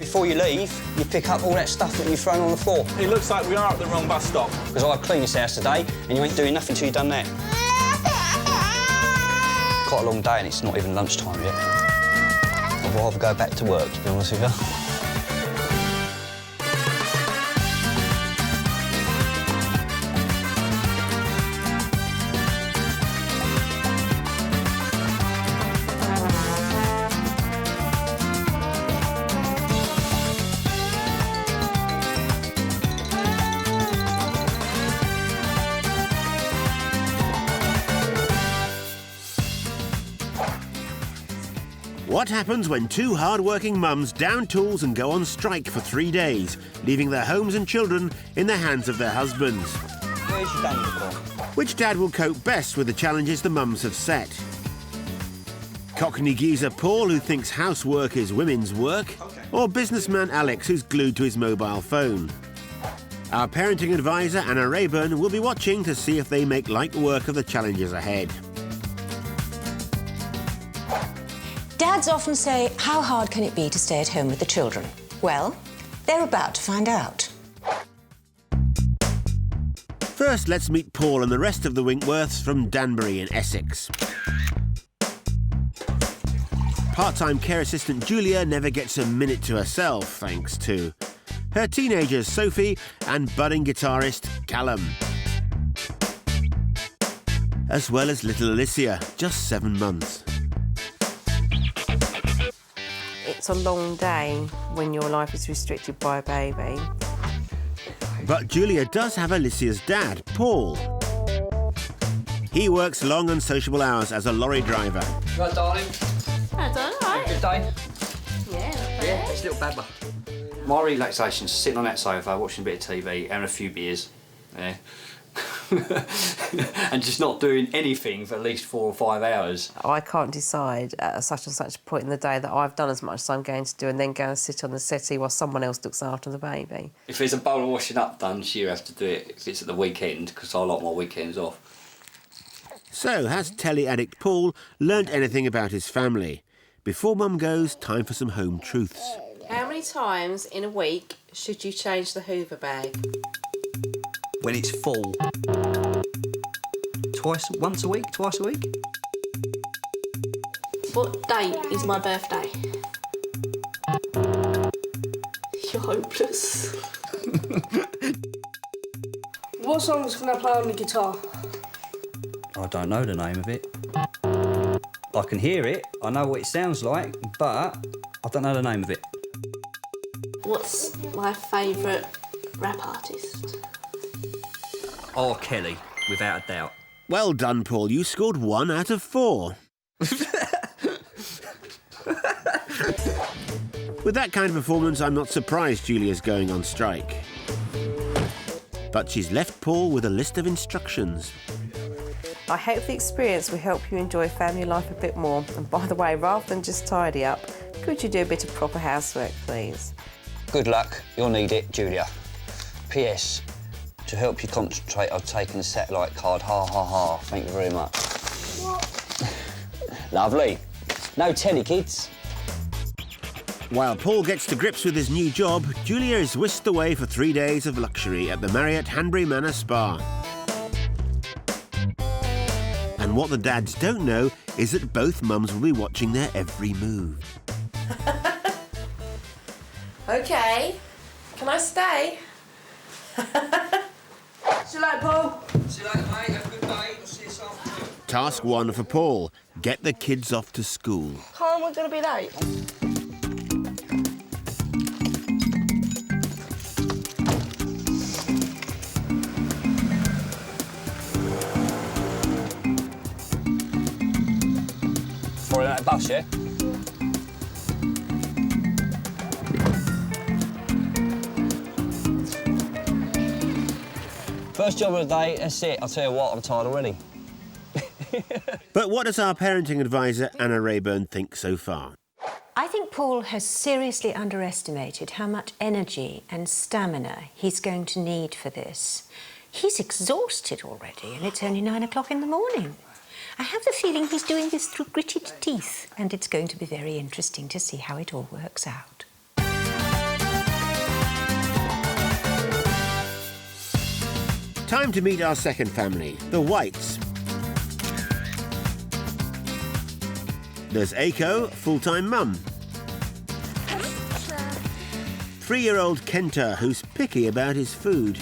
before you leave, you pick up all that stuff that you've thrown on the floor. It looks like we are at the wrong bus stop. Because I've cleaned this house today, and you ain't doing nothing till you've done that. Quite a long day, and it's not even lunchtime yet. I'd rather go back to work, to be honest with you. What happens when two hard-working mums down tools and go on strike for 3 days, leaving their homes and children in the hands of their husbands? Where's your dad gone? Which dad will cope best with the challenges the mums have set? Cockney geezer Paul, who thinks housework is women's work, or businessman Alex, who's glued to his mobile phone? Our parenting advisor, Anna Raeburn, will be watching to see if they make light work of the challenges ahead. Dads often say, how hard can it be to stay at home with the children? Well, they're about to find out. First, let's meet Paul and the rest of the Winkworths from Danbury in Essex. Part-time care assistant Julia never gets a minute to herself, thanks to her teenagers Sophie and budding guitarist Callum. As well as little Alicia, just 7 months. It's a long day when your life is restricted by a baby. But Julia does have Alicia's dad, Paul. He works long unsociable hours as a lorry driver. Right, darling? I don't know. Good day? Yeah, not bad. Yeah, it's a little babber. My relaxation's sitting on that sofa, watching a bit of TV, having a few beers. Yeah. And just not doing anything for at least 4 or 5 hours. I can't decide at such and such a point in the day that I've done as much as I'm going to do and then go and sit on the settee while someone else looks after the baby. If there's a bowl of washing up done, she'll have to do it if it's at the weekend, because I like my weekends off. So, has telly addict Paul learnt anything about his family? Before Mum goes, time for some home truths. How many times in a week should you change the Hoover bag? When it's full. Once a week, twice a week? What date is my birthday? You're hopeless. What songs can I play on the guitar? I don't know the name of it. I can hear it, I know what it sounds like, but I don't know the name of it. What's my favourite rap artist? R. Kelly, without a doubt. Well done, Paul. You scored 1 out of 4. With that kind of performance, I'm not surprised Julia's going on strike. But she's left Paul with a list of instructions. I hope the experience will help you enjoy family life a bit more. And by the way, rather than just tidy up, could you do a bit of proper housework, please? Good luck. You'll need it, Julia. P.S. To help you concentrate, I've taken a satellite card. Ha, ha, ha. Thank you very much. What? Lovely. No telly, kids. While Paul gets to grips with his new job, Julia is whisked away for 3 days of luxury at the Marriott Hanbury Manor Spa. And what the dads don't know is that both mums will be watching their every move. OK. Can I stay? See you later, Paul. See you later, mate. Have a good day. I'll see you this afternoon. Task 1 for Paul. Get the kids off to school. How am I going to be late? Following that bus, yeah? First job of the day, that's it. I'll tell you what, I'm tired already. But what does our parenting advisor, Anna Raeburn, think so far? I think Paul has seriously underestimated how much energy and stamina he's going to need for this. He's exhausted already, and it's only 9 o'clock in the morning. I have the feeling he's doing this through gritted teeth, and it's going to be very interesting to see how it all works out. Time to meet our second family, the Whites. There's Eiko, full-time mum. 3-year-old Kenta, who's picky about his food.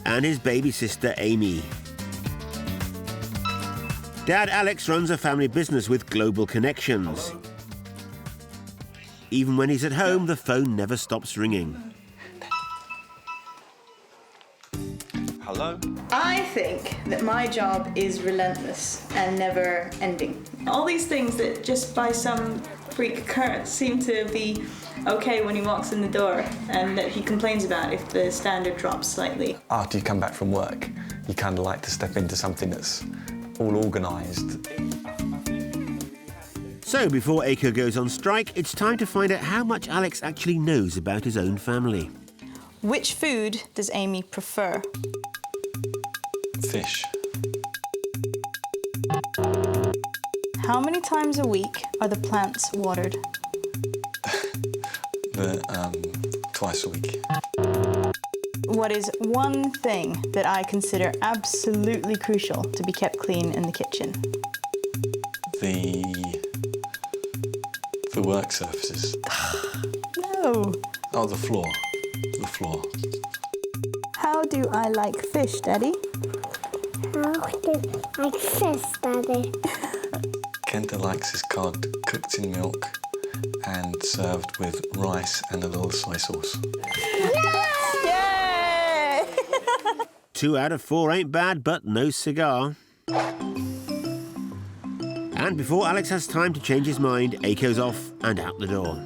And his baby sister, Amy. Dad Alex runs a family business with global connections. Even when he's at home, the phone never stops ringing. Hello? I think that my job is relentless and never ending. All these things that just by some freak occurrence seem to be okay when he walks in the door and that he complains about if the standard drops slightly. After you come back from work, you kind of like to step into something that's all organised. So before Eiko goes on strike, it's time to find out how much Alex actually knows about his own family. Which food does Amy prefer? Fish. How many times a week are the plants watered? Twice a week. What is one thing that I consider absolutely crucial to be kept clean in the kitchen? The work surfaces. No. Oh, the floor. The floor. How do I like fish, Daddy? How do I like fish, Daddy? Kenta likes his cod cooked in milk and served with rice and a little soy sauce. Yay! 2 out of 4 ain't bad, but no cigar. And before Alex has time to change his mind, Eiko's off and out the door.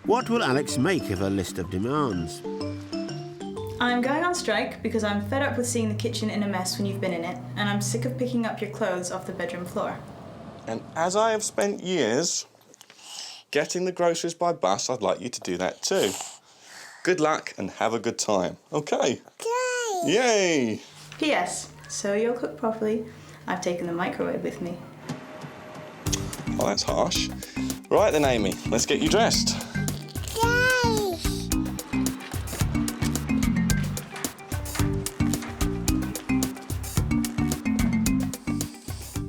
What will Alex make of her list of demands? I'm going on strike because I'm fed up with seeing the kitchen in a mess when you've been in it, and I'm sick of picking up your clothes off the bedroom floor. And as I have spent years getting the groceries by bus, I'd like you to do that too. Good luck and have a good time. Okay? Yay! Yay! P.S. So you'll cook properly. I've taken the microwave with me. Oh, that's harsh. Right then, Amy, let's get you dressed. Yay!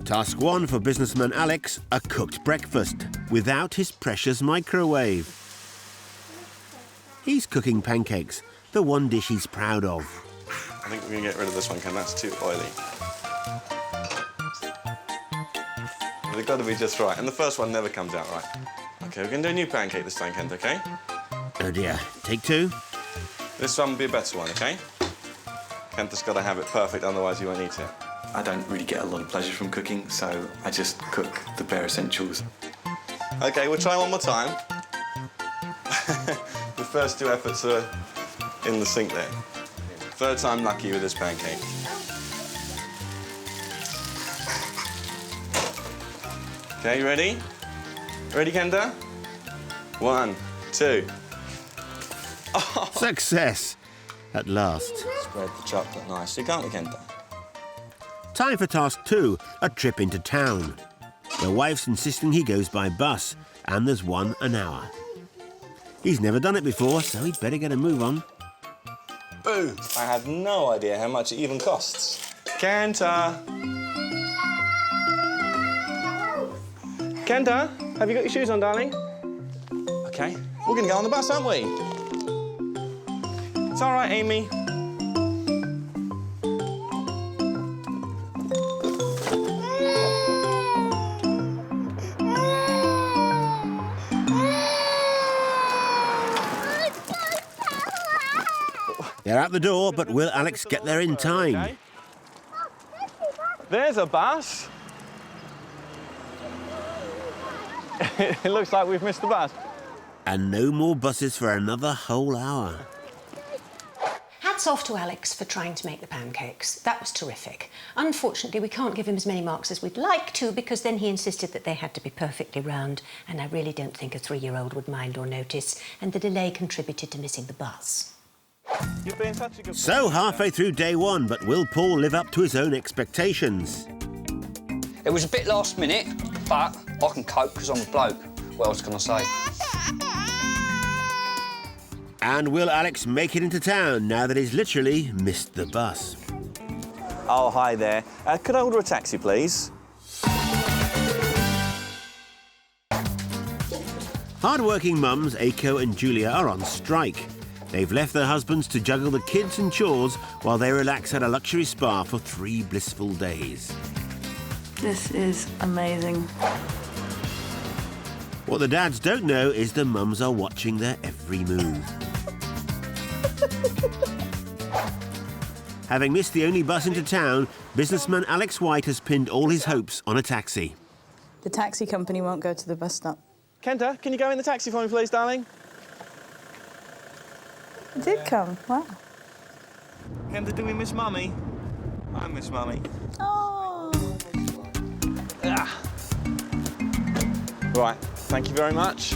Task 1 for businessman Alex, a cooked breakfast without his precious microwave. He's cooking pancakes, the one dish he's proud of. I think we're going to get rid of this one, Ken. That's too oily. They've got to be just right. And the first one never comes out right. OK, we're going to do a new pancake this time, Kent, OK? Oh dear, take 2. This one will be a better one, OK? Kent has got to have it perfect, otherwise you won't eat it. I don't really get a lot of pleasure from cooking, so I just cook the bare essentials. OK, we'll try one more time. The first 2 efforts are in the sink there. Third time lucky with this pancake. OK, you ready? Ready, Kenda? 1, 2. Oh. Success! At last. Spread the chocolate nicely, can't we, Kenda? Time for task 2, a trip into town. The wife's insisting he goes by bus, and there's 1 an hour. He's never done it before, so he'd better get a move on. Boo! I have no idea how much it even costs. Kenta! Kenta, have you got your shoes on, darling? OK, we're going to go on the bus, aren't we? It's all right, Amy. They're out the door, but will Alex get there in time? Okay. There's a bus. It looks like we've missed the bus. And no more buses for another whole hour. Hats off to Alex for trying to make the pancakes. That was terrific. Unfortunately, we can't give him as many marks as we'd like to because then he insisted that they had to be perfectly round, and I really don't think a 3-year-old would mind or notice, and the delay contributed to missing the bus. You've been such a good... So halfway through day 1, but will Paul live up to his own expectations? It was a bit last minute, but I can cope because I'm a bloke. What else can I say? And will Alex make it into town now that he's literally missed the bus? Oh, hi there. Could I order a taxi, please? Hard-working mums Eiko and Julia are on strike. They've left their husbands to juggle the kids and chores while they relax at a luxury spa for 3 blissful days. This is amazing. What the dads don't know is the mums are watching their every move. Having missed the only bus into town, businessman Alex White has pinned all his hopes on a taxi. The taxi company won't go to the bus stop. Kenta, can you go in the taxi for me, please, darling? It did come, wow. Kenta, do we miss Mummy? I miss Mummy. Oh. Ah. Right, thank you very much.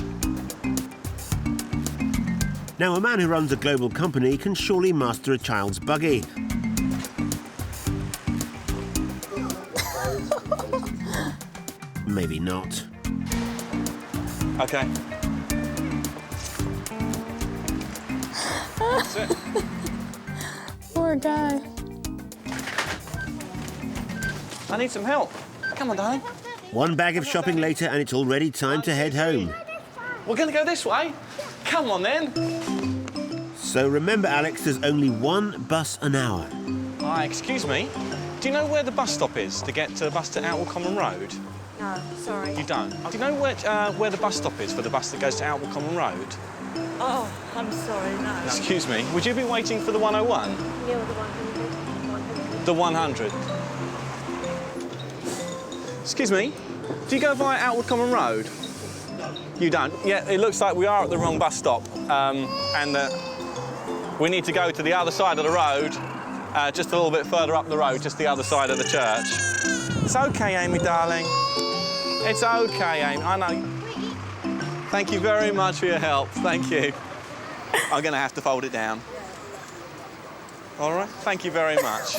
Now, a man who runs a global company can surely master a child's buggy. Maybe not. OK. That's it. Poor guy. I need some help. Come on, darling. One bag of shopping later and it's already time to head home. We're going to go this way. Come on, then. So remember, Alex, there's only 1 bus an hour. Hi, excuse me. Do you know where the bus stop is to get to the bus to Outward Common Road? No, sorry. You don't? Do you know where the bus stop is for the bus that goes to Outward Common Road? Oh, I'm sorry, no. Excuse me, would you be waiting for the 101? Yeah, the 100. The 100? Excuse me, do you go via Outward Common Road? You don't? Yeah, it looks like we are at the wrong bus stop. And we need to go to the other side of the road, just a little bit further up the road, just the other side of the church. It's OK, Amy, darling. It's OK, Amy, I know. Thank you very much for your help, thank you. I'm going to have to fold it down. All right, thank you very much.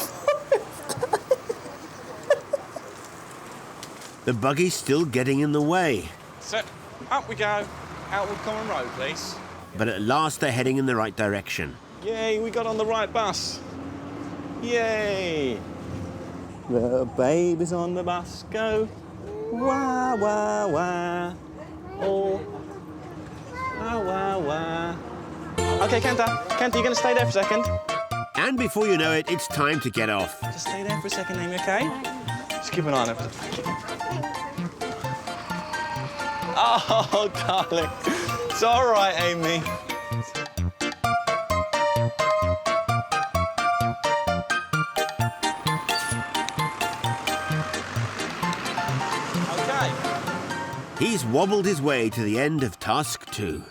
The buggy's still getting in the way. So, up we go. Outward Common Road, please. But at last they're heading in the right direction. Yay, we got on the right bus. Yay. The babies on the bus go wah, wah, wah. Oh, wah, wah, wah. OK, Kenta, you're going to stay there for a second? And before you know it, it's time to get off. Just stay there for a second, Amy, OK? Just keep an eye on it. Oh, darling. It's all right, Amy. OK. He's wobbled his way to the end of task 2.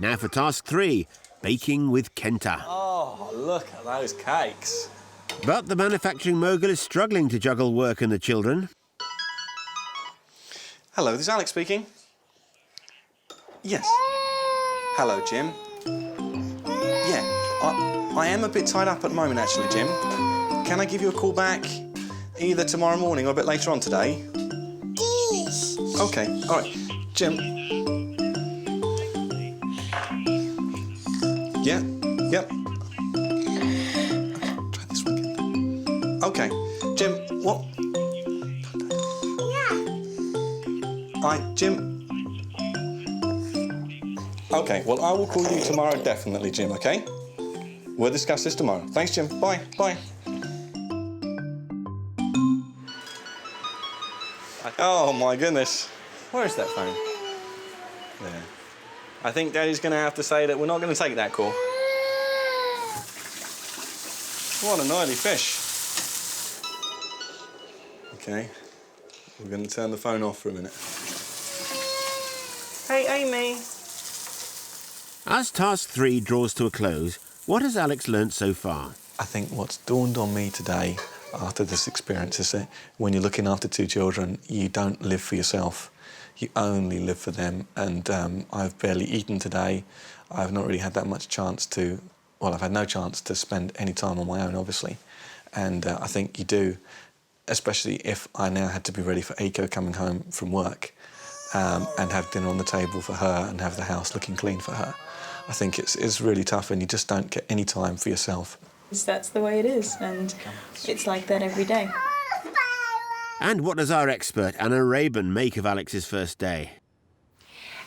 Now for task 3, baking with Kenta. Oh, look at those cakes. But the manufacturing mogul is struggling to juggle work and the children. Hello, this is Alex speaking. Yes. Hello, Jim. Yeah, I am a bit tied up at the moment, actually, Jim. Can I give you a call back either tomorrow morning or a bit later on today? OK, all right. Jim. Yeah, yep. Try this one again. OK, Jim, what? Jim. OK, well, I will call you tomorrow, definitely, Jim, OK? We'll discuss this tomorrow. Thanks, Jim. Bye. Bye. Oh, my goodness. Where is that phone? There. I think Daddy's going to have to say that we're not going to take that call. What an oily fish. OK. We're going to turn the phone off for a minute. Hey, Amy. As task 3 draws to a close, what has Alex learnt so far? I think what's dawned on me today after this experience is that when you're looking after 2 children, you don't live for yourself. You only live for them. And I've barely eaten today. I've not really had that much chance to... Well, I've had no chance to spend any time on my own, obviously. And I think you do, especially if I now had to be ready for Eiko coming home from work and have dinner on the table for her and have the house looking clean for her. I think it's really tough and you just don't get any time for yourself. That's the way it is, and it's like that every day. And what does our expert Anna Raeburn make of Alex's first day?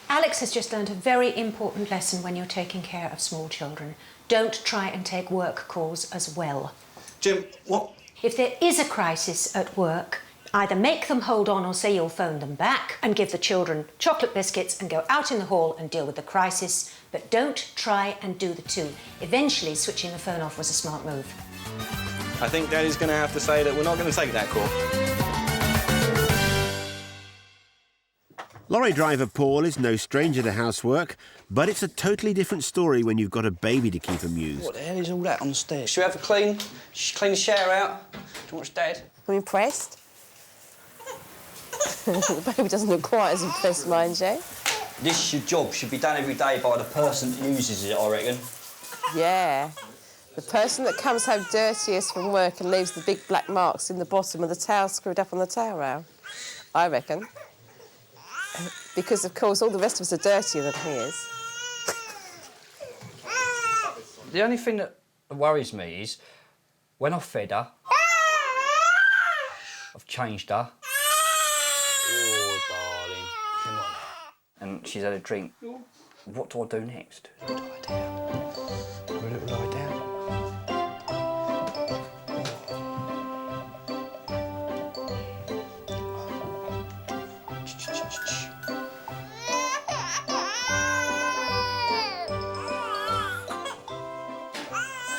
Alex has just learned a very important lesson when you're taking care of small children. Don't try and take work calls as well. Jim, what? If there is a crisis at work, either make them hold on or say you'll phone them back and give the children chocolate biscuits and go out in the hall and deal with the crisis, but don't try and do the two. Eventually, switching the phone off was a smart move. I think Daddy's going to have to say that we're not going to take that call. Lorry driver Paul is no stranger to housework, but it's a totally different story when you've got a baby to keep amused. What the hell is all that on the stairs? Should we have a clean? Clean the shower out? Do you watch Dad? I'm impressed. The baby doesn't look quite as impressed, mind you. This your job should be done every day by the person that uses it, I reckon. Yeah. The person that comes home dirtiest from work and leaves the big black marks in the bottom of the towel screwed up on the towel rail, I reckon. Because, of course, all the rest of us are dirtier than he is. The only thing that worries me is when I've fed her, I've changed her. Oh, darling. Come on. And she's had a drink. What do I do next? Do I lie down? Do a little lie down?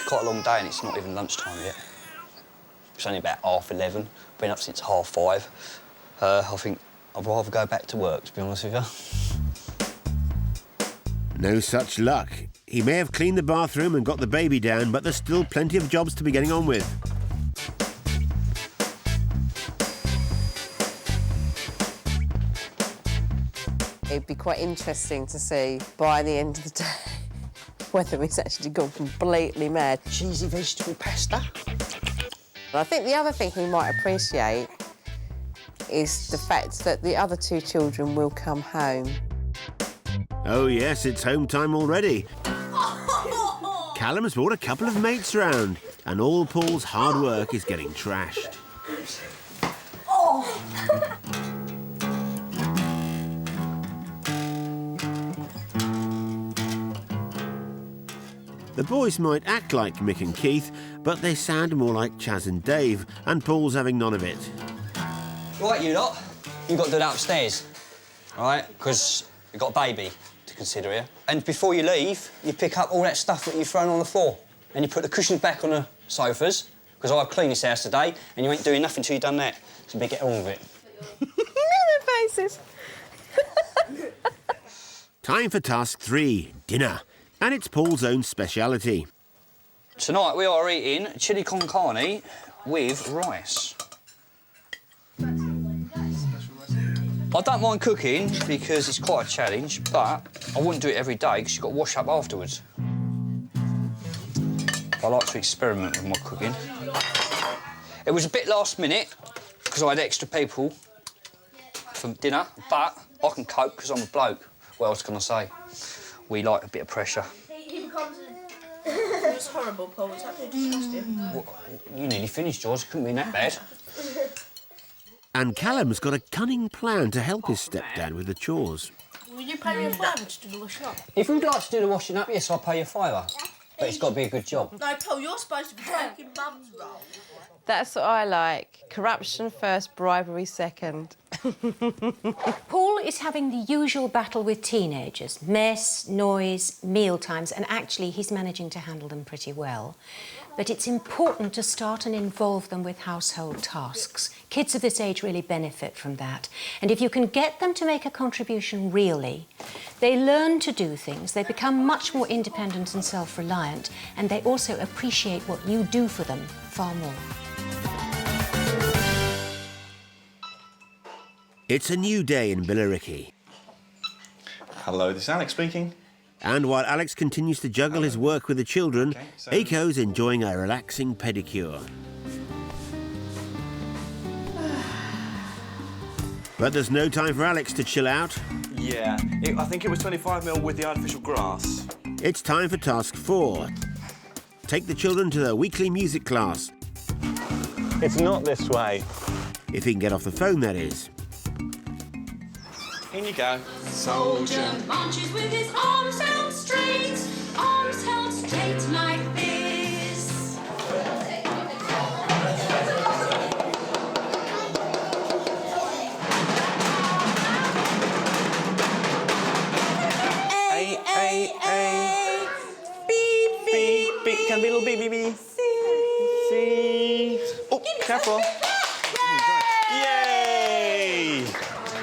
Quite a long day and it's not even lunchtime yet. It's only about 11:30. Been up since 5:30. I think I'd rather go back to work, to be honest with you. No such luck. He may have cleaned the bathroom and got the baby down, but there's still plenty of jobs to be getting on with. It'd be quite interesting to see, by the end of the day, whether he's actually gone completely mad. Cheesy vegetable pasta. I think the other thing he might appreciate is the fact that the other two children will come home. Oh yes, it's home time already. Callum's brought a couple of mates round, and all Paul's hard work is getting trashed. The boys might act like Mick and Keith, but they sound more like Chaz and Dave, and Paul's having none of it. Right, you lot, you've got to do that upstairs, all right? Because you've got a baby to consider here. And before you leave, you pick up all that stuff that you've thrown on the floor, and you put the cushions back on the sofas, because I've cleaned this house today, and you ain't doing nothing till you've done that. So better get on with it. Their faces. Time for task 3, dinner. And it's Paul's own speciality. Tonight we are eating chili con carne with rice. I don't mind cooking because it's quite a challenge, but I wouldn't do it every day because you've got to wash up afterwards. I like to experiment with my cooking. It was a bit last minute because I had extra people for dinner, but I can cope because I'm a bloke. What else can I say? We like a bit of pressure. It was horrible, Paul. It's absolutely disgusting. Well, you nearly finished yours. It couldn't be that bad. And Callum's got a cunning plan to help his stepdad with the chores. Will you pay me a favour to do the washing up? If you'd like to do the washing up, yes, I'll pay you a £5. But it's got to be a good job. No, Paul, you're supposed to be taking Mum's role. That's what I like. Corruption first, bribery second. Paul is having the usual battle with teenagers. Mess, noise, meal times, and actually he's managing to handle them pretty well. But it's important to start and involve them with household tasks. Kids of this age really benefit from that. And if you can get them to make a contribution really, they learn to do things, they become much more independent and self-reliant, and they also appreciate what you do for them far more. It's a new day in Billericay. Hello, this is Alex speaking. And while Alex continues to juggle his work with the children, Eiko's enjoying a relaxing pedicure. But there's no time for Alex to chill out. Yeah, I think it was 25 mil with the artificial grass. It's time for task 4. Take the children to their weekly music class. It's not this way. If he can get off the phone, that is. In you go. Soldier marches with his arms held straight like this. A. Beep, beep, beep. Can be a little beep, beep, beep. C. Oh, careful. Yay!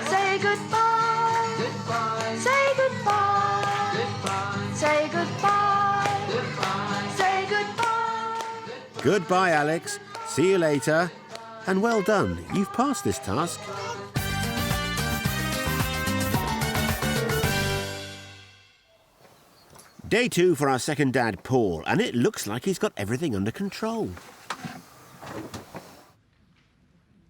Say goodbye. Goodbye. Say goodbye. Goodbye. Say goodbye. Goodbye. Say goodbye. Goodbye, Alex. See you later. And well done. You've passed this task. Day 2 for our second dad, Paul, and it looks like he's got everything under control.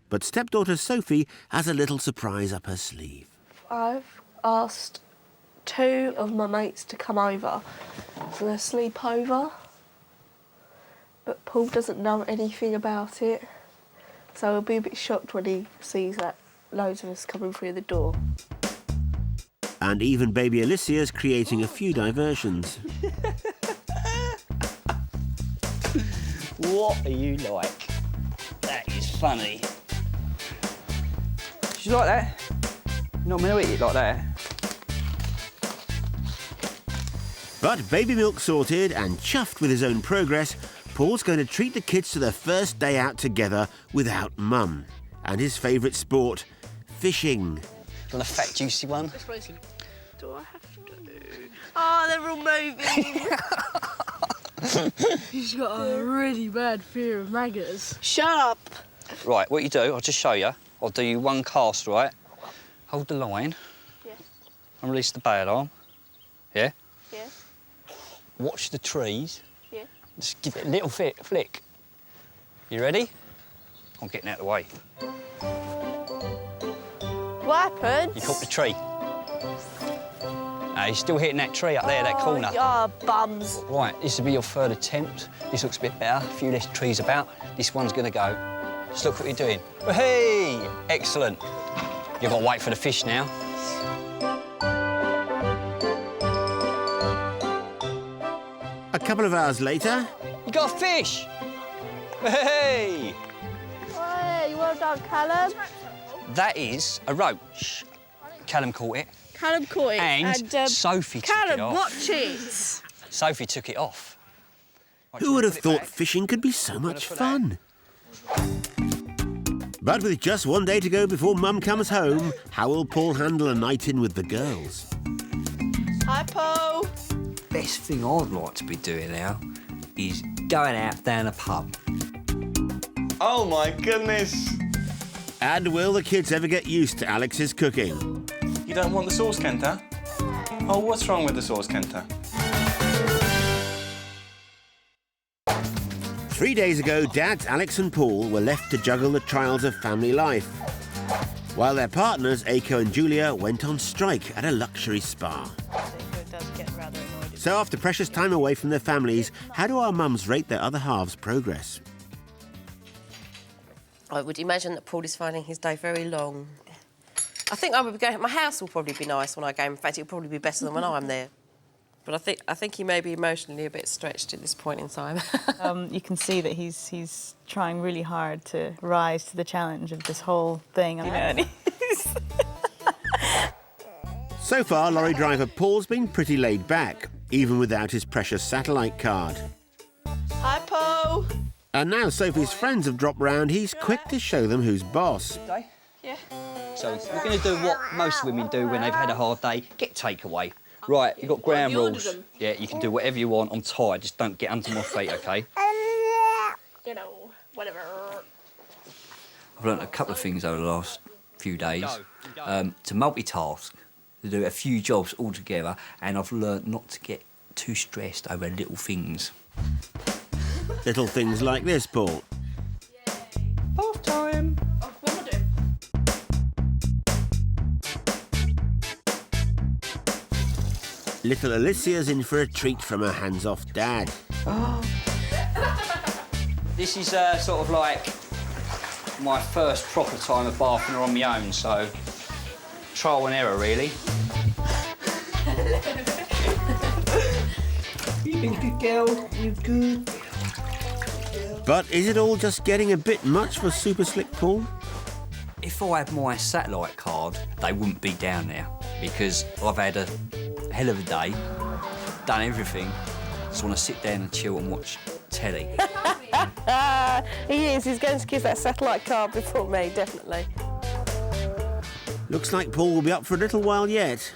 But stepdaughter Sophie has a little surprise up her sleeve. I've asked 2 of my mates to come over for a sleepover, but Paul doesn't know anything about it, so he'll be a bit shocked when he sees that loads of us coming through the door. And even baby Alicia's creating a few diversions. What are you like? That is funny. She's like that. You're not meant to eat it like that. But baby milk sorted and chuffed with his own progress, Paul's going to treat the kids to their first day out together without Mum. And his favourite sport, fishing. Do you want a fat, juicy one? Do I have to? Oh, they're all moving. He's got a really bad fear of maggots. Shut up. Right, what you do, I'll just show you. I'll do you one cast, right? Hold the line. Yeah. And release the bail arm. Yeah? Yeah. Watch the trees. Yeah. Just give it a little flick. You ready? I'm getting out of the way. What happened? You caught the tree. You're still hitting that tree up there, that corner. Oh, bums. Right, this will be your third attempt. This looks a bit better, a few less trees about. This one's gonna go. Just look what you're doing. Hey! Excellent. You've got to wait for the fish now. A couple of hours later... You got a fish! Hey! Hey, well done, Callum. That is a roach. Callum caught it. Callum caught it. And Sophie took it Callum, off. watch it. Sophie took it off. Right, Who would have thought back? fishing could be so much fun? But with just one day to go before Mum comes home, how will Paul handle a night in with the girls? Hi, Paul. Best thing I'd like to be doing now is going out down a pub. Oh, my goodness. And will the kids ever get used to Alex's cooking? You don't want the sauce, Kenta? Oh, what's wrong with the sauce, Kenta? 3 days ago, Dads Alex and Paul were left to juggle the trials of family life, while their partners, Eiko and Julia, went on strike at a luxury spa. So after precious time away from their families, how do our mums rate their other halves' progress? I would imagine that Paul is finding his day very long. I think I would go. My house will probably be nice when I go. In fact, it'll probably be better than when I'm there. But I think he may be emotionally a bit stretched at this point in time. You can see that he's trying really hard to rise to the challenge of this whole thing. You know, and So far, lorry driver Paul's been pretty laid back, even without his precious satellite card. Hi, Paul. And now Sophie's friends have dropped round, he's quick to show them who's boss. Yeah. So we're going to do what most women do when they've had a hard day, get takeaway. Right, you've got ground rules. Yeah, you can do whatever you want. I'm tired, just don't get under my feet, OK? You know, whatever. I've learnt a couple of things over the last few days. To multitask, to do a few jobs all together, and I've learnt not to get too stressed over little things. Little things like this, Paul. Bath time. Oh, what am I doing? Little Alicia's in for a treat from her hands-off dad. This is sort of like my first proper time of bathing her on my own, so trial and error, really. You've been a good girl. You're good. But is it all just getting a bit much for Super Slick Paul? If I had my satellite card, they wouldn't be down there, because I've had a hell of a day, done everything. Just want to sit down and chill and watch telly. He is. He's going to kiss that satellite card before me, definitely. Looks like Paul will be up for a little while yet.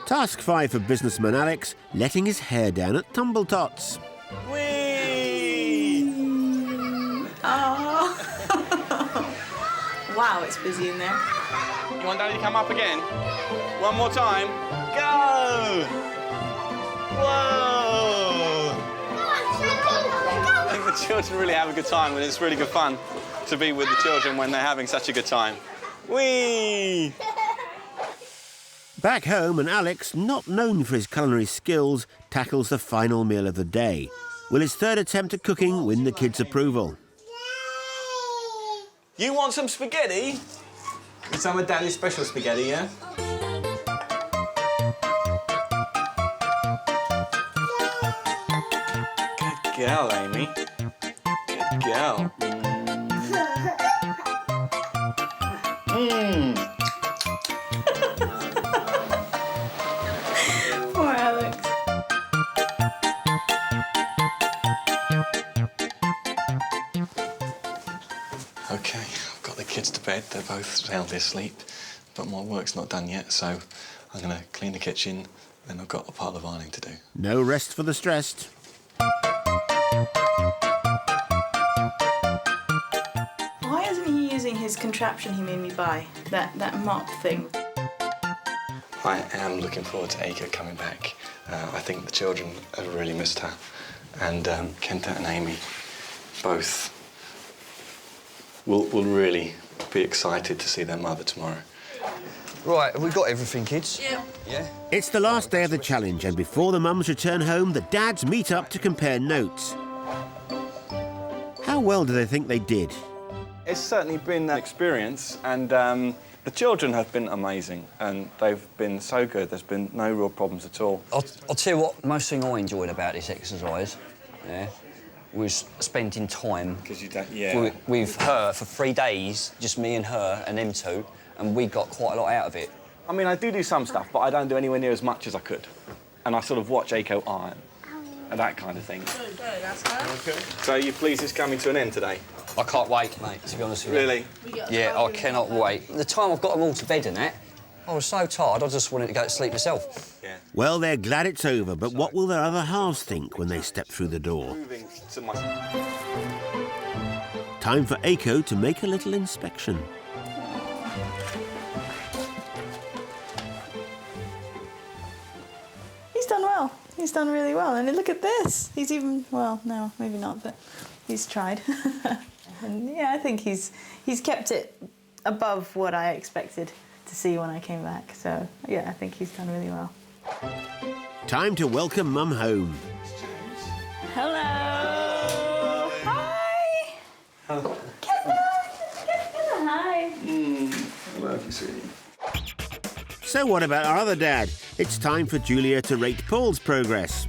Task 5 for businessman Alex, letting his hair down at Tumble Tots. Whee! Oh. Wow, it's busy in there. You want Daddy to come up again? One more time. Go! Whoa! I think the children really have a good time, and it's really good fun to be with the children when they're having such a good time. Whee! Back home, and Alex, not known for his culinary skills, tackles the final meal of the day. Will his third attempt at cooking win the kids' approval? You want some spaghetti? Some of Daddy's special spaghetti, yeah? Good girl, Amy. Good girl. Poor Alex. OK, I've got the kids to bed. They're both soundly asleep, but my work's not done yet, so I'm going to clean the kitchen, then I've got a pile of ironing to do. No rest for the stressed. Why isn't he using his contraption he made me buy? That mop thing. I am looking forward to Eiko coming back. I think the children have really missed her. And Kenta and Amy both will really be excited to see their mother tomorrow. Right, have we got everything, kids? Yeah. Yeah? It's the last day of the challenge, and before the mums return home, the dads meet up to compare notes. How well do they think they did? It's certainly been an experience, and the children have been amazing, and they've been so good. There's been no real problems at all. I'll tell you what, most thing I enjoyed about this exercise, was spending time Because you don't, yeah. with her for 3 days, just me and her and them two, and we got quite a lot out of it. I mean, I do some stuff, but I don't do anywhere near as much as I could. And I sort of watch Eiko iron and that kind of thing. Okay. So you pleased it's coming to an end today? I can't wait, mate, to be honest with you. Really? Yeah, I cannot wait. The time I've got them all to bed and that, I was so tired, I just wanted to go to sleep myself. Yeah. Well, they're glad it's over, but what will their other halves think when they step through the door? Moving to my... Time for Eiko to make a little inspection. He's done well. He's done really well. And look at this. He's even, well, no, maybe not, but he's tried. And yeah, I think he's kept it above what I expected to see when I came back. So yeah, I think he's done really well. Time to welcome Mum home. Hello. Hi. Hello. Hi. Love you, sweetie. So what about our other dad? It's time for Julia to rate Paul's progress.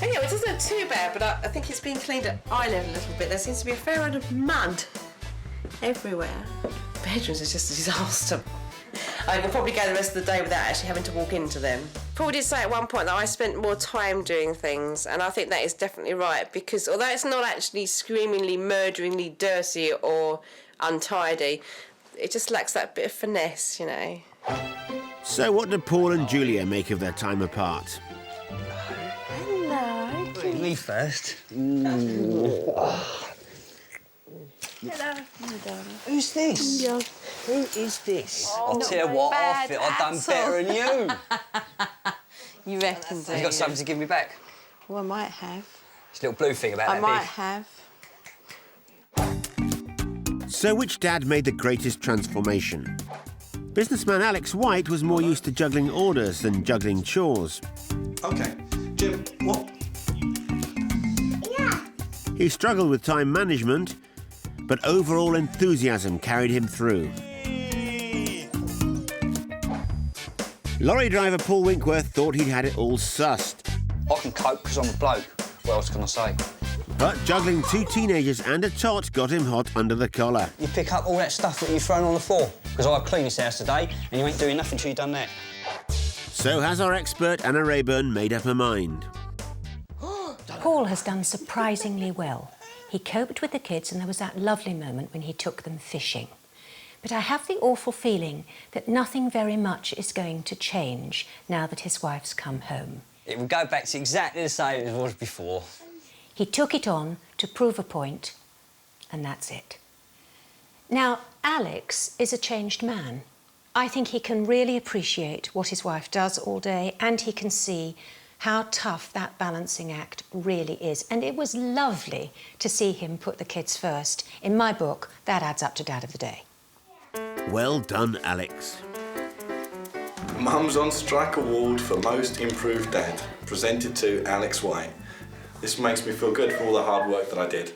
Anyway, it doesn't look too bad, but I think it's been cleaned at eye level a little bit. There seems to be a fair amount of mud everywhere. Bedrooms is just a disaster. I can probably go the rest of the day without actually having to walk into them. Paul did say at one point that I spent more time doing things, and I think that is definitely right, because although it's not actually screamingly, murderingly dirty or untidy, it just lacks that bit of finesse, you know. So what do Paul and Julia make of their time apart? Hello. Me first. Hello. Who's this? Yeah. Who is this? Oh, I'll tell you what, I think I've done better than you. You reckon, do You got something to give me back? Well, I might have. This little blue thing about I that might big. have. So which dad made the greatest transformation? Businessman Alex White was more used to juggling orders than juggling chores. OK. Jim, what? Yeah. He struggled with time management, but overall enthusiasm carried him through. Lorry driver Paul Winkworth thought he'd had it all sussed. I can cope because I'm a bloke. What else can I say? But juggling 2 teenagers and a tot got him hot under the collar. You pick up all that stuff that you've thrown on the floor. Because I've cleaned this house today and you ain't doing nothing till you've done that. So has our expert Anna Raeburn made up her mind. Paul has done surprisingly well. He coped with the kids and there was that lovely moment when he took them fishing. But I have the awful feeling that nothing very much is going to change now that his wife's come home. It will go back to exactly the same as it was before. He took it on to prove a point, and that's it. Now, Alex is a changed man. I think he can really appreciate what his wife does all day, and he can see how tough that balancing act really is. And it was lovely to see him put the kids first. In my book, that adds up to Dad of the Day. Well done, Alex. Mum's on Strike Award for Most Improved Dad, presented to Alex White. This makes me feel good for all the hard work that I did.